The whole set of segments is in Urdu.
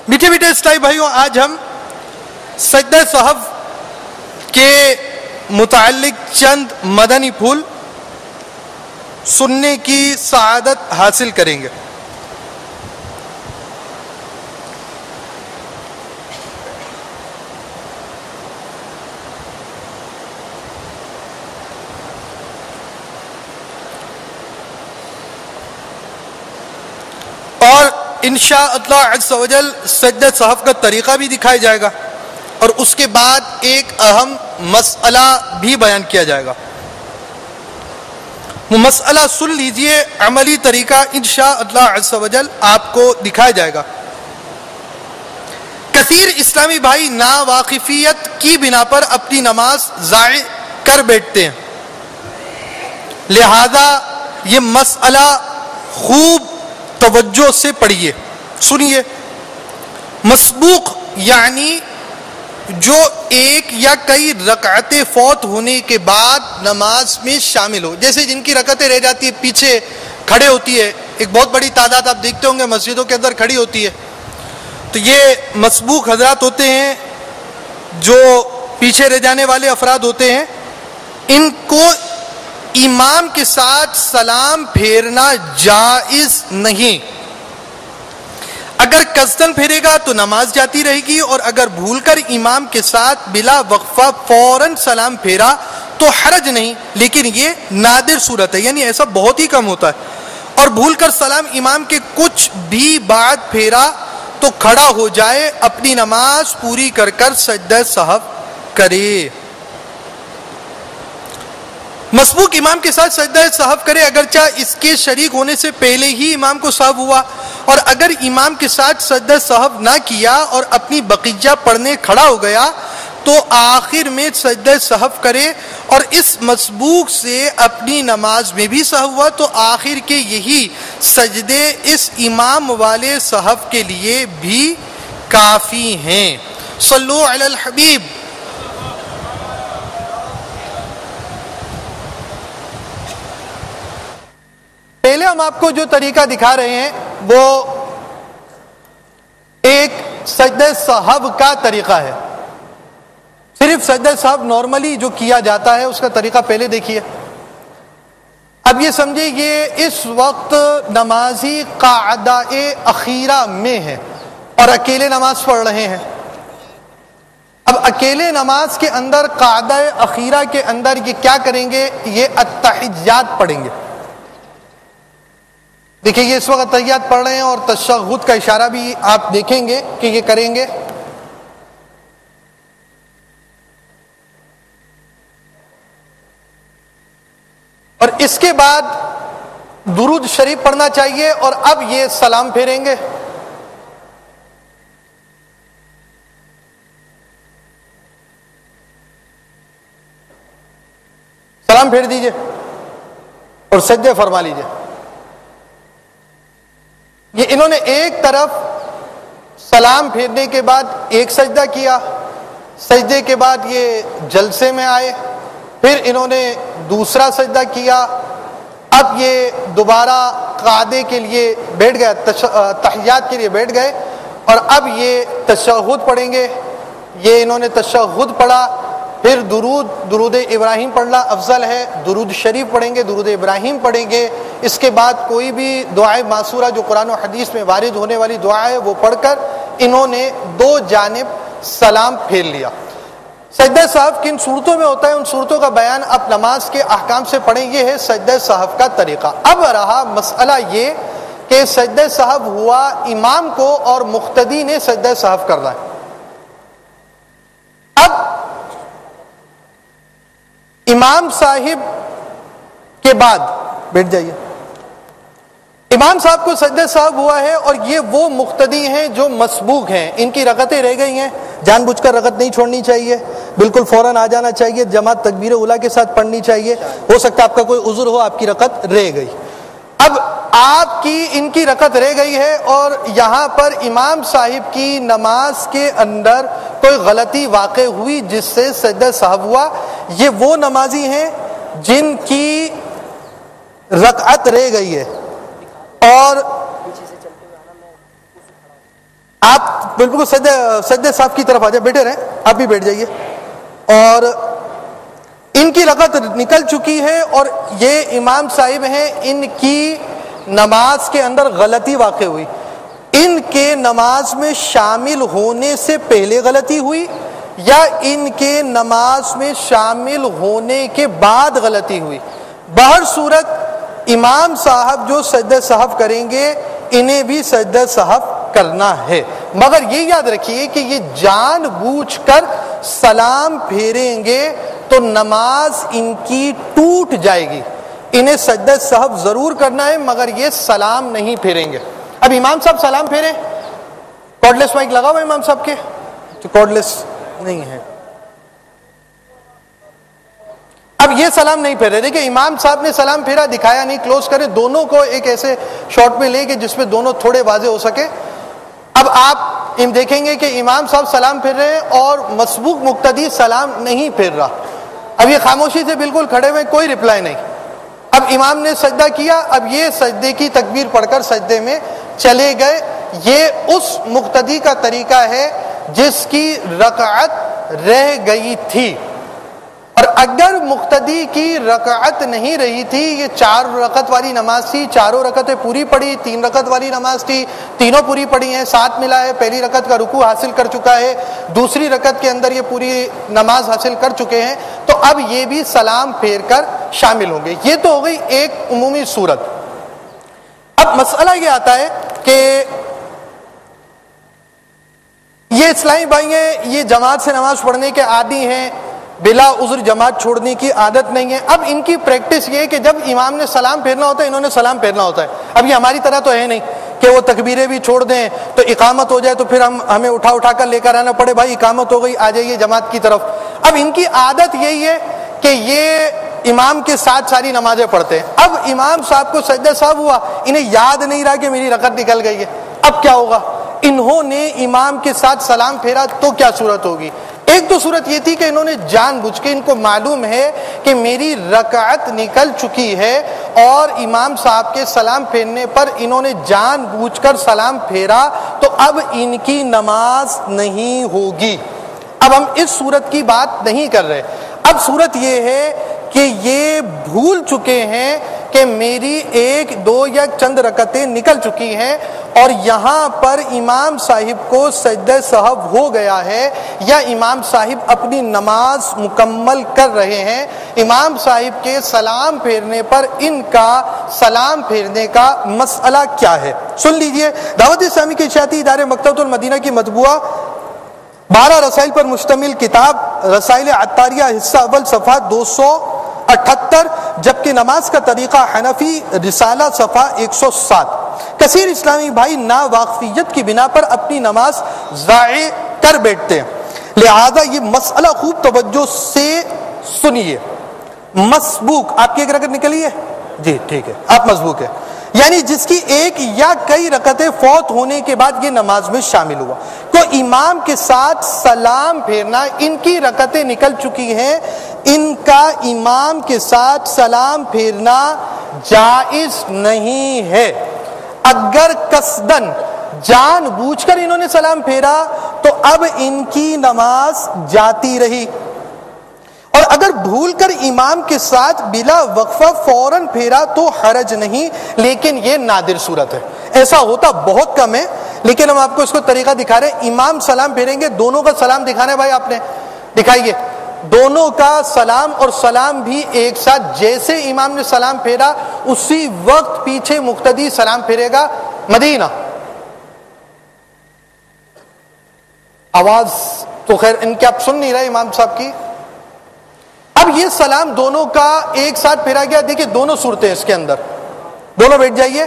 میٹھے میٹھے اسلامی بھائیوں، آج ہم سجدہ سہو کے متعلق چند مدنی پھول سننے کی سعادت حاصل کریں گے۔ اور انشاء اللہ عز و جل سجدہ سہو کا طریقہ بھی دکھایا جائے گا، اور اس کے بعد ایک اہم مسئلہ بھی بیان کیا جائے گا۔ وہ مسئلہ سن لیجئے، عملی طریقہ انشاء اللہ عز و جل آپ کو دکھایا جائے گا۔ کثیر اسلامی بھائی ناواقفیت کی بنا پر اپنی نماز ضائع کر بیٹھتے ہیں، لہذا یہ مسئلہ خوب توجہ سے پڑھیے، سنیے۔ مسبوق یعنی جو ایک یا کئی رکعتیں فوت ہونے کے بعد نماز میں شامل ہو، جیسے جن کی رکعتیں رہ جاتی ہے پیچھے کھڑے ہوتی ہے، ایک بہت بڑی تعداد آپ دیکھتے ہوں گے مسجدوں کے اندر کھڑی ہوتی ہے، تو یہ مسبوق حضرات ہوتے ہیں، جو پیچھے رہ جانے والے افراد ہوتے ہیں۔ ان کو امام کے ساتھ سلام پھیرنا جائز نہیں۔ اگر قصدن پھیرے گا تو نماز جاتی رہے گی، اور اگر بھول کر امام کے ساتھ بلا وقفہ فوراً سلام پھیرا تو حرج نہیں، لیکن یہ نادر صورت ہے، یعنی ایسا بہت ہی کم ہوتا ہے۔ اور بھول کر سلام امام کے کچھ بھی بعد پھیرا تو کھڑا ہو جائے، اپنی نماز پوری کر کر سجدہ سہو کرے۔ مسبوق امام کے ساتھ سجدہ سہو کرے، اگرچہ اس کے شریک ہونے سے پہلے ہی امام کو سہو ہوا، اور اگر امام کے ساتھ سجدہ سہو نہ کیا اور اپنی بقیہ پڑھنے کھڑا ہو گیا تو آخر میں سجدہ سہو کرے، اور اس مسبوق سے اپنی نماز میں بھی سہو ہوا تو آخر کے یہی سجدے اس امام والے سہو کے لیے بھی کافی ہیں۔ صلو علی الحبیب۔ پہلے ہم آپ کو جو طریقہ دکھا رہے ہیں وہ ایک سجدہ سہو کا طریقہ ہے، صرف سجدہ سہو نارملی جو کیا جاتا ہے اس کا طریقہ پہلے دیکھیے۔ اب یہ سمجھے یہ اس وقت نمازی قاعدہ اخیرہ میں ہے اور اکیلے نماز پڑھ رہے ہیں۔ اب اکیلے نماز کے اندر قاعدہ اخیرہ کے اندر یہ کیا کریں گے؟ یہ التحیات پڑھیں گے۔ دیکھیں یہ اس وقت تحیات پڑھ رہے ہیں، اور تشہد کا اشارہ بھی آپ دیکھیں گے کہ یہ کریں گے۔ اور اس کے بعد درود شریف پڑھنا چاہیے، اور اب یہ سلام پھیریں گے۔ سلام پھیر دیجئے اور سجدے فرما لیجئے۔ یہ انہوں نے ایک طرف سلام پھیرنے کے بعد ایک سجدہ کیا، سجدے کے بعد یہ جلسے میں آئے، پھر انہوں نے دوسرا سجدہ کیا، اب یہ دوبارہ قعدے کے لیے بیٹھ گئے، تحیات کے لیے بیٹھ گئے، اور اب یہ تشہد پڑھیں گے۔ یہ انہوں نے تشہد پڑھا، پھر درود ابراہیم پڑھنا افضل ہے، درود شریف پڑھیں گے، درود ابراہیم پڑھیں گے۔ اس کے بعد کوئی بھی دعائے معصورہ جو قرآن و حدیث میں وارد ہونے والی دعا ہے وہ پڑھ کر انہوں نے دو جانب سلام پھیر لیا۔ سجدہ سہو کن صورتوں میں ہوتا ہے ان صورتوں کا بیان اب نماز کے احکام سے پڑھیں، یہ ہے سجدہ سہو کا طریقہ۔ اب رہا مسئلہ یہ کہ سجدہ سہو ہوا امام کو اور مقتدی نے سجدہ سہو کرنا ہے۔ اب امام صاحب کے بعد بیٹھ جائیے، امام صاحب کو سجدہ سہو ہوا ہے، اور یہ وہ مقتدی ہیں جو مسبوق ہیں، ان کی رکعتیں رہ گئی ہیں، جان بوجھ کر رکعت نہیں چھوڑنی چاہیے، بالکل فوراً آ جانا چاہیے، جماعت تکبیر اولیٰ کے ساتھ پڑھنی چاہیے۔ ہو سکتا ہے آپ کا کوئی عذر ہو، آپ کی رکعت رہ گئی، اب آپ کی ان کی رکعت رہ گئی ہے، اور یہاں پر امام صاحب کی نماز کے اندر کوئی غلطی واقع ہوئی جس سے سجدہ سہو ہوا۔ یہ وہ نمازی ہیں جن کی رکعت رہ گئی ہے، اور آپ بالکل سجدے صاف کی طرف آ جائے، بیٹھے رہیں، آپ بھی بیٹھ جائیے. اور ان کی رکعت نکل چکی ہے اور یہ امام صاحب ہیں، ان کی نماز کے اندر غلطی واقع ہوئی. ان کے نماز میں شامل ہونے سے پہلے غلطی ہوئی یا ان کے نماز میں شامل ہونے کے بعد غلطی ہوئی. بہر صورت امام صاحب جو سجدہ سہو کریں گے انہیں بھی سجدہ سہو کرنا ہے، مگر یہ یاد رکھیے کہ یہ جان بوجھ کر سلام پھیریں گے تو نماز ان کی ٹوٹ جائے گی. انہیں سجدہ سہو ضرور کرنا ہے مگر یہ سلام نہیں پھیریں گے. اب امام صاحب سلام پھیرے، کارڈلیس مائک لگا ہوا امام صاحب کے؟ تو کارڈلیس نہیں ہے. اب یہ سلام نہیں پھیرے. دیکھیں امام صاحب نے سلام پھیرا، دکھایا نہیں، کلوز کرے، دونوں کو ایک ایسے شارٹ میں لے کے جس میں دونوں تھوڑے واضح ہو سکے. اب آپ دیکھیں گے کہ امام صاحب سلام پھیر رہے ہیں اور مسبوق مقتدی سلام نہیں پھیر رہا. اب یہ خاموشی سے بالکل کھڑے ہوئے، کوئی رپلائی نہیں. اب امام نے سجدہ کیا، اب یہ سجدے کی تکبیر پڑھ کر سجدے میں چلے گئے. یہ اس مقتدی کا طریقہ ہے جس کی رکعت رہ گئی تھی. اور اگر مقتدی کی رکعت نہیں رہی تھی، یہ 4 رکعت والی نماز تھی، چاروں رکعتیں پوری پڑھی، 3 رکعت والی نماز تھی، تینوں پوری پڑھی ہیں، 7 ملا ہے، پہلی رکعت کا رکوع حاصل کر چکا ہے، دوسری رکعت کے اندر یہ پوری نماز حاصل کر چکے ہیں، تو اب یہ بھی سلام پھیر کر شامل ہوں گے. یہ تو ہو گئی ایک عمومی صورت. اب مسئلہ یہ آتا ہے کہ یہ اسلامی بھائی ہیں، یہ جماعت سے نماز پڑھنے کے عادی ہیں، بلا عذر جماعت چھوڑنے کی عادت نہیں ہے. اب ان کی پریکٹس یہ ہے کہ جب امام نے سلام پھیرنا ہوتا ہے انہوں نے سلام پھیرنا ہوتا ہے. اب یہ ہماری طرح تو ہے نہیں کہ وہ تکبیریں بھی چھوڑ دیں تو اقامت ہو جائے تو پھر ہمیں اٹھا کر لے کر آنا پڑے، بھائی اقامت ہو گئی آ جائیے جماعت کی طرف. اب ان کی عادت یہی ہے کہ یہ امام کے ساتھ ساری نمازیں پڑھتے ہیں. اب امام صاحب کو سجدہ صاحب ہوا، انہیں یاد نہیں رہا کہ میری رکعت نکل گئی ہے. اب کیا ہوگا؟ انہوں نے امام کے ساتھ سلام پھیرا تو کیا صورت ہوگی؟ ایک تو صورت یہ تھی کہ انہوں نے جان بوجھ کے، ان کو معلوم ہے کہ میری رکعت نکل چکی ہے اور امام صاحب کے سلام پھیرنے پر انہوں نے جان بوجھ کر سلام پھیرا، تو اب ان کی نماز نہیں ہوگی. اب ہم اس صورت کی بات نہیں کر رہے. اب صورت یہ ہے کہ یہ بھول چکے ہیں کہ میری 1 2 یا چند رکعتیں نکل چکی ہیں اور یہاں پر امام صاحب کو سجدہ سہو ہو گیا ہے یا امام صاحب اپنی نماز مکمل کر رہے ہیں. امام صاحب کے سلام پھیرنے پر ان کا سلام پھیرنے کا مسئلہ کیا ہے؟ سن لیجئے. دعوت اسلامی کے اشاعتی ادارے مکتبۃ المدینہ کی مطبوعہ 12 رسائل پر مشتمل کتاب رسائل عطاریہ حصہ اول صفحہ 278، جبکہ نماز کا طریقہ حنفی رسالہ صفحہ 107. کثیر اسلامی بھائی ناواقفیت کی بنا پر اپنی نماز ضائع کر بیٹھتے ہیں، لہذا یہ مسئلہ خوب توجہ سے سنیے. مسبوق، آپ کی 1 رکعت نکلی ہے؟ جی ٹھیک ہے، آپ مسبوق ہے، یعنی جس کی 1 یا کئی رکعتیں فوت ہونے کے بعد یہ نماز میں شامل ہوا، تو امام کے ساتھ سلام پھیرنا، ان کی رکعتیں نکل چکی ہیں، ان کا امام کے ساتھ سلام پھیرنا جائز نہیں ہے. اگر قصدن جان بوجھ کر انہوں نے سلام پھیرا تو اب ان کی نماز جاتی رہی، اور اگر بھول کر امام کے ساتھ بلا وقفہ فوراً پھیرا تو حرج نہیں، لیکن یہ نادر صورت ہے. ایسا ہوتا بہت کم ہے، لیکن ہم آپ کو اس کو طریقہ دکھا رہے ہیں. امام سلام پھیریں گے، دونوں کا سلام دکھانا ہے بھائی، آپ نے دکھائیے دونوں کا سلام، اور سلام بھی ایک ساتھ. جیسے امام نے سلام پھیرا اسی وقت پیچھے مقتدی سلام پھیرے گا. مدینہ آواز تو خیر ان کے آپ سن نہیں رہے امام صاحب کی. اب یہ سلام دونوں کا ایک ساتھ پھیرا گیا. دیکھیں دونوں صورتیں اس کے اندر، دونوں بیٹھ جائیے.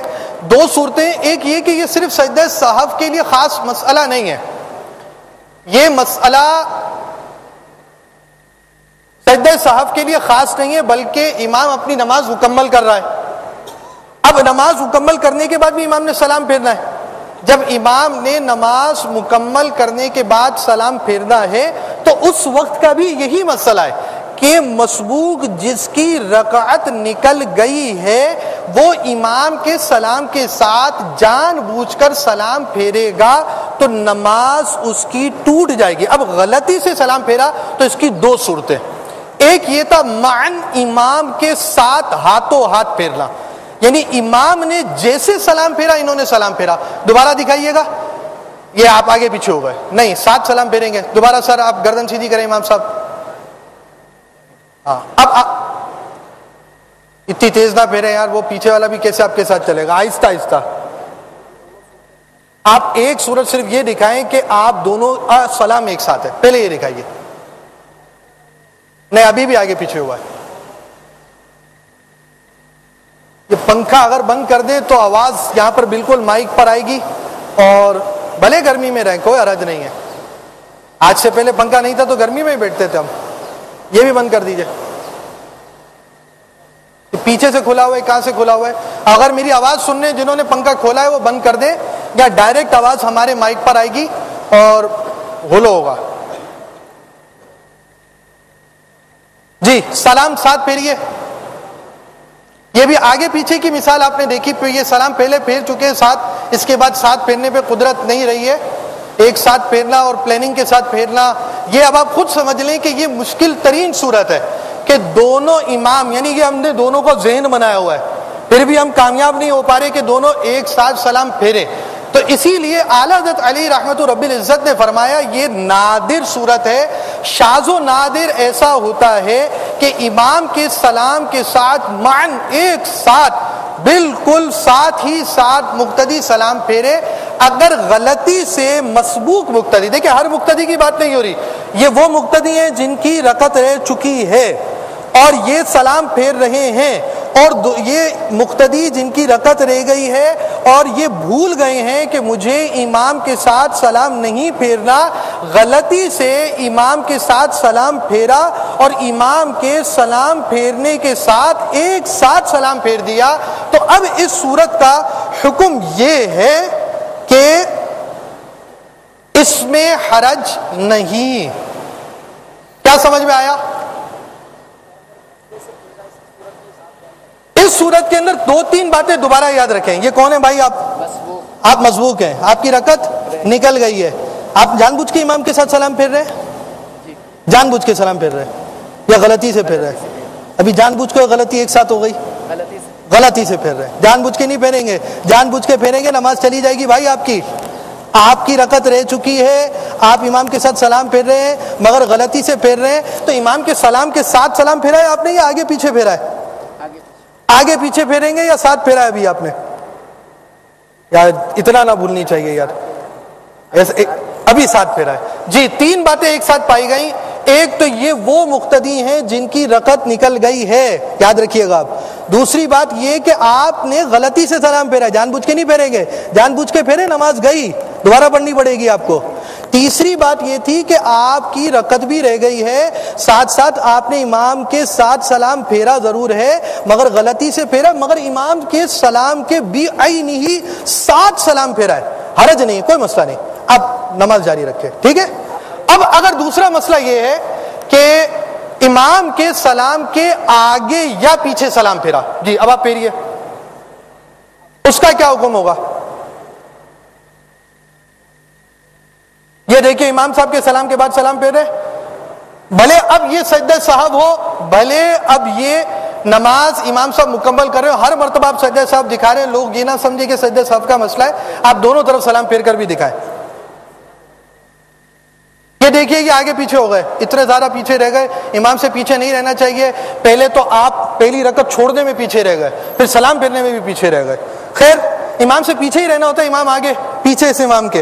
2 صورتیں، ایک یہ کہ یہ صرف سجدہ سہو کے لیے خاص مسئلہ نہیں ہے، یہ مسئلہ سجدہ سہو کے لیے خاص نہیں ہے، بلکہ امام اپنی نماز مکمل کر رہا ہے. اب نماز مکمل کرنے کے بعد بھی امام نے سلام پھیرنا ہے. جب امام نے نماز مکمل کرنے کے بعد سلام پھیرنا ہے تو اس وقت کا بھی یہی مسئلہ ہے کہ مسبوق جس کی رکعت نکل گئی ہے وہ امام کے سلام کے ساتھ جان بوجھ کر سلام پھیرے گا تو نماز اس کی ٹوٹ جائے گی. اب غلطی سے سلام پھیرا تو اس کی دو صورتیں، ایک یہ تھا معن امام کے ساتھ ہاتھوں ہاتھ پھیرنا، یعنی امام نے جیسے سلام پھیرا انہوں نے سلام پھیرا. دوبارہ دکھائیے گا، یہ آپ آگے پیچھے ہو گئے، نہیں ساتھ سلام پھیریں گے. دوبارہ سر آپ گردن سیدھی کریں امام صاحب. ہاں اب اتنی تیز نہ پھیرے یار، وہ پیچھے والا بھی کیسے آپ کے ساتھ چلے گا، آہستہ آہستہ. آپ ایک صورت صرف یہ دکھائیں کہ آپ دونوں سلام ایک ساتھ ہے، پہلے یہ دکھائیے. نہیں ابھی بھی آگے پیچھے ہوا ہے. یہ پنکھا اگر بند کر دیں تو آواز یہاں پر بالکل مائک پر آئے گی، اور بھلے گرمی میں رہیں کوئی حرج نہیں ہے. آج سے پہلے پنکھا نہیں تھا تو گرمی میں ہی بیٹھتے تھے ہم. یہ بھی بند کر دیجئے. پیچھے سے کھلا ہوا ہے، کہاں سے کھلا ہوا ہے؟ اگر میری آواز سننے جنہوں نے پنکھا کھولا ہے وہ بند کر دیں، یا ڈائریکٹ آواز ہمارے مائک پر آئے گی اور ہولو ہوگا. جی سلام ساتھ پھیریے. یہ بھی آگے پیچھے کی مثال آپ نے دیکھی، یہ سلام پہلے پھیر چکے ساتھ، اس کے بعد ساتھ پھیرنے پہ قدرت نہیں رہی ہے. ایک ساتھ پھیرنا اور پلاننگ کے ساتھ پھیرنا، یہ اب آپ خود سمجھ لیں کہ یہ مشکل ترین صورت ہے کہ دونوں امام، یعنی کہ ہم نے دونوں کو ذہن بنایا ہوا ہے، پھر بھی ہم کامیاب نہیں ہو پا رہے کہ دونوں ایک ساتھ سلام پھیرے. تو اسی لیے اعلیٰ حضرت علی رحمت رب العزت نے فرمایا یہ نادر صورت ہے. شاذ و نادر ایسا ہوتا ہے کہ امام کے سلام کے ساتھ معن ایک ساتھ بالکل ساتھ ہی ساتھ مقتدی سلام پھیرے. اگر غلطی سے مسبوق مقتدی، دیکھیں ہر مقتدی کی بات نہیں ہو رہی، یہ وہ مقتدی ہیں جن کی رکعت رہ چکی ہے اور یہ سلام پھیر رہے ہیں، اور یہ مقتدی جن کی رکعت رہ گئی ہے اور یہ بھول گئے ہیں کہ مجھے امام کے ساتھ سلام نہیں پھیرنا، غلطی سے امام کے ساتھ سلام پھیرا اور امام کے سلام پھیرنے کے ساتھ ایک ساتھ سلام پھیر دیا، تو اب اس صورت کا حکم یہ ہے کہ اس میں حرج نہیں. کیا سمجھ میں آیا؟ اس صورت کے اندر دو تین باتیں دوبارہ یاد رکھیں. یہ کون ہے بھائی؟ آپ مسبوق ہیں، آپ کی رکعت نکل گئی ہے، آپ جان بوجھ کے امام کے ساتھ سلام پھیر رہے ہیں؟ جان بوجھ کے سلام پھیر رہے ہیں یا غلطی سے پھیر رہے ہیں؟ ابھی جان بوجھ کے غلطی ایک ساتھ ہو گئی، غلطی سے پھیر رہے ہیں. جان بوجھ کے نہیں پھیریں گے، جان بوجھ کے پھیریں گے نماز چلی جائے گی بھائی. آپ کی رکعت رہ چکی ہے، آپ امام کے ساتھ سلام پھیر رہے ہیں مگر غلطی سے پھیر رہے ہیں، تو امام کے سلام کے ساتھ سلام پھیرا ہے آپ نے یا آگے پیچھے پھیرا ہے؟ آگے پیچھے پھیریں گے یا ساتھ پھیرا ہے ابھی آپ نے؟ یار اتنا نہ بھولنی چاہیے یار، ابھی ساتھ پھیرا ہے. جی تین باتیں ایک ساتھ پائی گئیں. ایک تو یہ وہ مقتدی ہیں جن کی رکعت نکل گئی ہے، یاد رکھیے گا آپ. دوسری بات یہ کہ آپ نے غلطی سے سلام پھیرا، جان بوجھ کے نہیں پھیریں گے، جان بوجھ کے پھیرے نماز گئی، دوبارہ پڑھنی پڑے گی آپ کو. تیسری بات یہ تھی کہ آپ کی رکعت بھی رہ گئی ہے، ساتھ ساتھ آپ نے امام کے ساتھ سلام پھیرا ضرور ہے مگر غلطی سے پھیرا، مگر امام کے سلام کے بھی عین ہی ساتھ سلام پھیرا ہے، حرج نہیں، کوئی مسئلہ نہیں، اب نماز جاری رکھے. ٹھیک ہے. اب اگر دوسرا مسئلہ یہ ہے کہ امام کے سلام کے آگے یا پیچھے سلام پھیرا، جی اب آپ پھیریے، اس کا کیا حکم ہوگا؟ یہ دیکھیں امام صاحب کے سلام کے بعد سلام پھیر رہے، بھلے اب یہ سجدہ صاحب ہو، بھلے اب یہ نماز امام صاحب مکمل کر رہے ہو، ہر مرتبہ آپ سجدہ صاحب دکھا رہے ہیں، لوگ یہ نہ سمجھے کہ سجدہ صاحب کا مسئلہ ہے، آپ دونوں طرف سلام پھیر کر بھی دکھائیں. یہ دیکھیے یہ آگے پیچھے ہو گئے، اتنے زیادہ پیچھے رہ گئے، امام سے پیچھے نہیں رہنا چاہیے. پہلے تو آپ پہلی رکعت چھوڑنے میں پیچھے رہ گئے، پھر سلام پھیرنے میں بھی پیچھے رہ گئے. خیر امام سے پیچھے ہی رہنا ہوتا ہے، امام آگے پیچھے سے امام کے.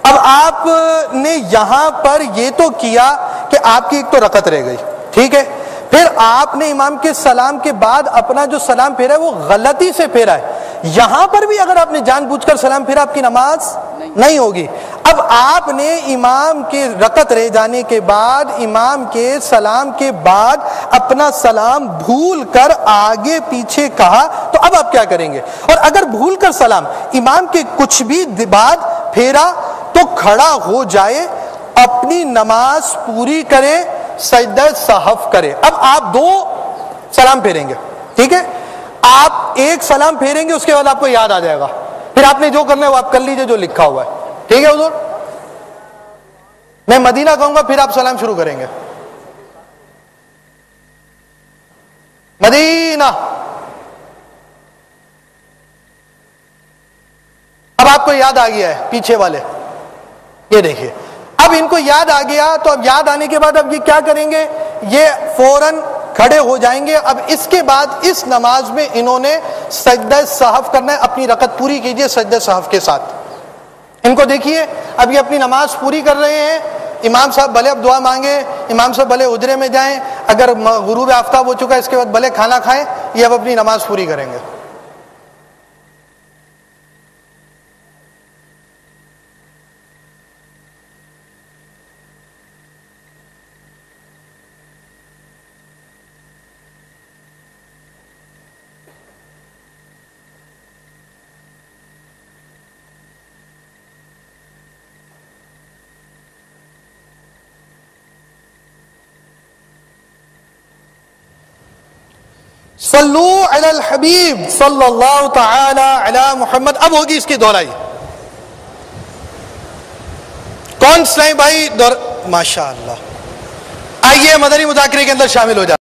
اب آپ نے یہاں پر یہ تو کیا کہ آپ کی ایک تو رکعت رہ گئی، ٹھیک ہے، پھر آپ نے امام کے سلام کے بعد اپنا جو سلام پھیرا ہے وہ غلطی سے پھیرا ہے. یہاں پر بھی اگر آپ نے جان بوجھ کر سلام پھیرا آپ کی نماز نہیں ہوگی. اب آپ نے امام کے رکعت رہ جانے کے بعد امام کے سلام کے بعد اپنا سلام بھول کر آگے پیچھے کہا، تو اب آپ کیا کریں گے؟ اور اگر بھول کر سلام امام کے کچھ بھی بعد پھیرا تو کھڑا ہو جائے، اپنی نماز پوری کرے، سجدہ سہو کرے. اب آپ دو سلام پھیریں گے, ٹھیک ہے, آپ ایک سلام پھیریں گے, اس کے بعد آپ کو یاد آ جائے گا, پھر آپ نے جو کرنا ہے وہ آپ کر لیجئے جو لکھا ہوا ہے, ٹھیک ہے حضور. میں مدینہ کہوں گا پھر آپ سلام شروع کریں گے. مدینہ. اب آپ کو یاد آ گیا ہے پیچھے والے, یہ دیکھیے اب ان کو یاد آ گیا, تو اب یاد آنے کے بعد اب یہ کیا کریں گے, یہ فوراً کھڑے ہو جائیں گے. اب اس کے بعد اس نماز میں انہوں نے سجدہ سہو کرنا ہے, اپنی رکعت پوری کیجئے سجدہ سہو کے ساتھ. ان کو دیکھیے اب یہ اپنی نماز پوری کر رہے ہیں. امام صاحب بھلے اب دعا مانگے, امام صاحب بھلے اجرے میں جائیں, اگر غروب آفتاب ہو چکا ہے اس کے بعد بھلے کھانا کھائیں, یہ اب اپنی نماز پوری کریں گے. صلو علی الحبیب صلی اللہ تعالی علی محمد. اب ہوگی اس کی دہرائی. کون سنائیں بھائی؟ ماشاء اللہ. آئیے مدنی مذاکرے کے اندر شامل ہو جائے.